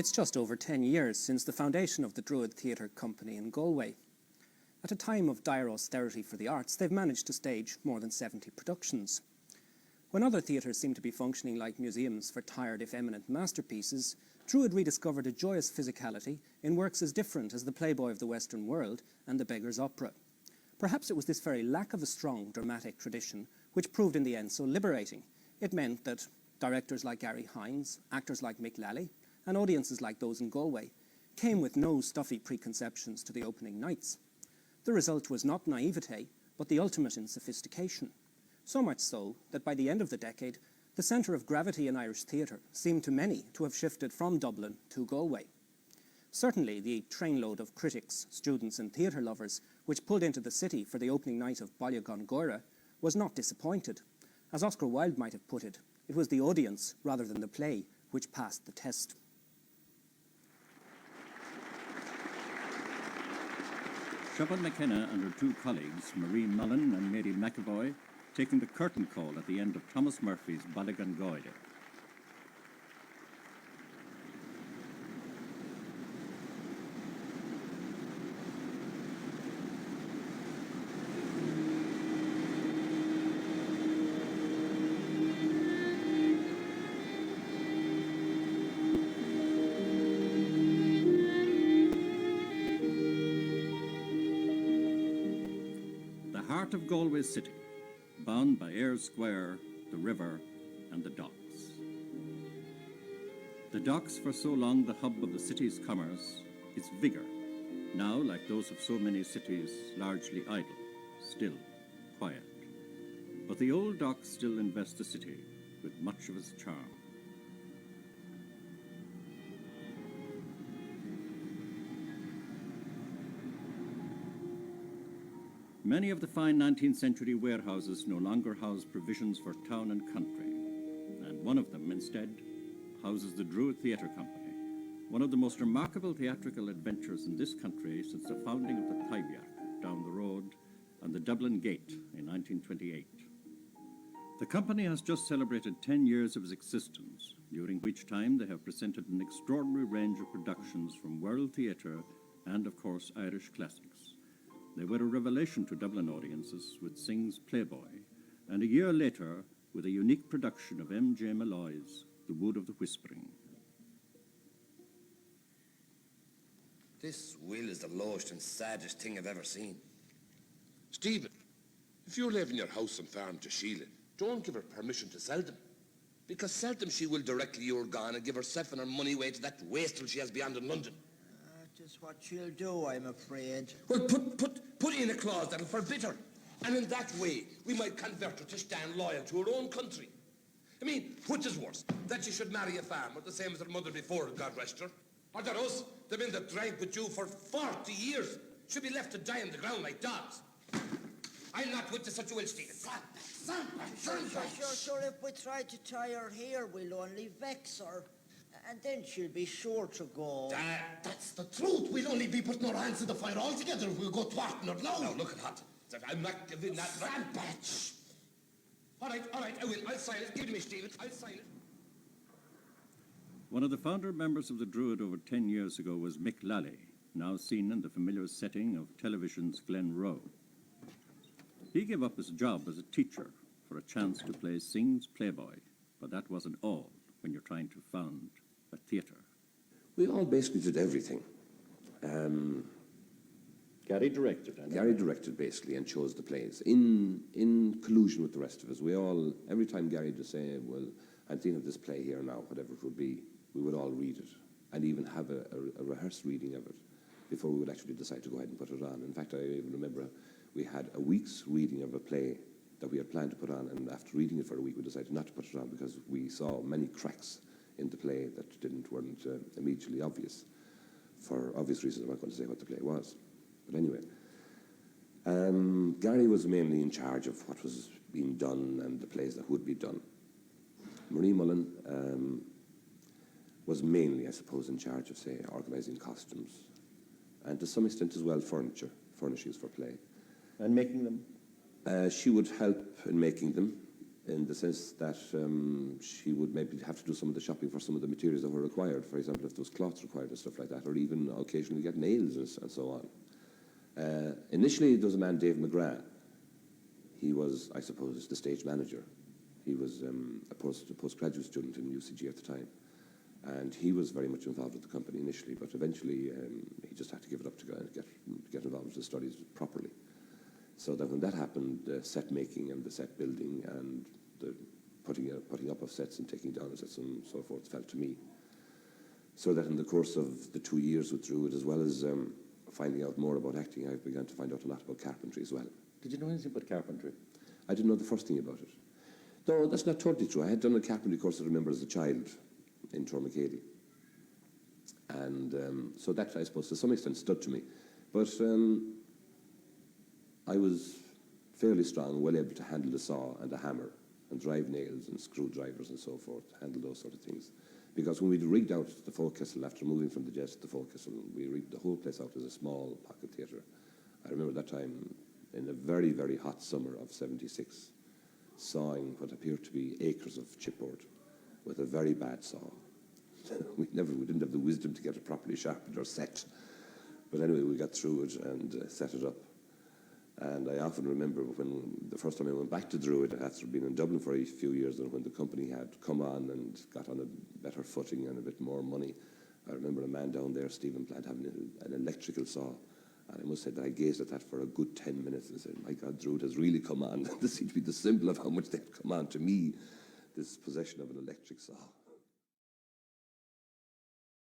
It's just over 10 years since the foundation of the Druid Theatre Company in Galway. At a time of dire austerity for the arts, they've managed to stage more than 70 productions. When other theatres seem to be functioning like museums for tired if eminent masterpieces, Druid rediscovered a joyous physicality in works as different as The Playboy of the Western World and The Beggar's Opera. Perhaps it was this very lack of a strong dramatic tradition which proved in the end so liberating. It meant that directors like Gary Hines, actors like Mick Lally, and audiences like those in Galway came with no stuffy preconceptions to the opening nights. The result was not naivete, but the ultimate in sophistication. So much so that by the end of the decade, the centre of gravity in Irish theatre seemed to many to have shifted from Dublin to Galway. Certainly, the trainload of critics, students and theatre lovers which pulled into the city for the opening night of Ballygon Goire was not disappointed. As Oscar Wilde might have put it, it was the audience, rather than the play, which passed the test. Siobhan McKenna and her two colleagues, Marie Mullen and Mary McAvoy, taking the curtain call at the end of Thomas Murphy's Ballygon Goire. The heart of Galway city, bound by Ayr Square, the river and the docks. The docks, for so long the hub of the city's commerce, its vigour, now, like those of so many cities, largely idle, still, quiet. But the old docks still invest the city with much of its charm. Many of the fine 19th century warehouses no longer house provisions for town and country, and one of them instead houses the Druid Theatre Company, one of the most remarkable theatrical adventures in this country since the founding of the Tybiac down the road and the Dublin Gate in 1928. The company has just celebrated 10 years of its existence, during which time they have presented an extraordinary range of productions from world theatre and, of course, Irish classics. They were a revelation to Dublin audiences with Synge's Playboy, and a year later with a unique production of M.J. Malloy's The Wood of the Whispering. This will is the lowest and saddest thing I've ever seen. Stephen, if you live in your house and farm to Sheila, don't give her permission to sell them. Because sell them she will directly you're gone and give herself and her money away to that wastrel she has beyond in London. That is what she'll do, I'm afraid. Well, put in a clause that'll forbid her. And in that way, we might convert her to stand loyal to her own country. I mean, which is worse? That she should marry a farmer, the same as her mother before her, God rest her? Or that us, the men that drank with you for 40 years, should be left to die on the ground like dogs? I'm not with such a will, Stephen. Sure, if we try to tie her here, we'll only vex her. And then she'll be sure to go. That's the truth. We'll only be putting our hands to the fire altogether if we'll go thwarting her now. Now, look at that. I'm not giving that... Rampage! All right, I will. I'll sign it. Give it to me, Stephen. I'll sign it. One of the founder members of the Druid over 10 years ago was Mick Lally, now seen in the familiar setting of television's Glen Roe. He gave up his job as a teacher for a chance to play Synge's Playboy, but that wasn't all when you're trying to found a theatre. We all basically did everything. Gary directed, Gary directed basically and chose the plays in collusion with the rest of us. We all, every time Gary would say, well, I'm thinking of this play here now, whatever it would be, we would all read it and even have a rehearsed reading of it before we would actually decide to go ahead and put it on. In fact, I even remember we had a week's reading of a play that we had planned to put on, and after reading it for a week, we decided not to put it on because we saw many cracks in the play that weren't immediately obvious. For obvious reasons, I'm not going to say what the play was. But anyway, Gary was mainly in charge of what was being done and the plays that would be done. Marie Mullen was mainly, I suppose, in charge of, say, organising costumes, and to some extent as well furnishings for play. And making them? She would help in making them. in the sense that she would maybe have to do some of the shopping for some of the materials that were required. For example, if there was cloths required and stuff like that, or even occasionally get nails and so on. Initially, there was a man, Dave McGrath. He was, I suppose, the stage manager. He was a postgraduate student in UCG at the time. And he was very much involved with the company initially, but eventually he just had to give it up to go and get involved with the studies properly. So that when that happened, the set making and the set building and the putting up of sets and taking down of sets and so forth fell to me. So that in the course of the 2 years with Druid, as well as finding out more about acting, I began to find out a lot about carpentry as well. Did you know anything about carpentry? I didn't know the first thing about it. No, that's not totally true. I had done a carpentry course, I remember, as a child in Tormacady. And so that, I suppose, to some extent stood to me. But I was fairly strong, well able to handle the saw and the hammer and drive nails and screwdrivers and so forth, handle those sort of things. Because when we rigged out the forecastle, after moving from the Jets to the forecastle, we rigged the whole place out as a small pocket theatre. I remember that time in a very, very hot summer of '76, sawing what appeared to be acres of chipboard with a very bad saw. we didn't have the wisdom to get it properly sharpened or set. But anyway, we got through it and set it up. And I often remember when the first time I went back to Druid, after being in Dublin for a few years, and when the company had come on and got on a better footing and a bit more money, I remember a man down there, Stephen Plant, having an electrical saw. And I must say that I gazed at that for a good 10 minutes and said, my God, Druid has really come on. This seemed to be the symbol of how much they had come on to me, this possession of an electric saw.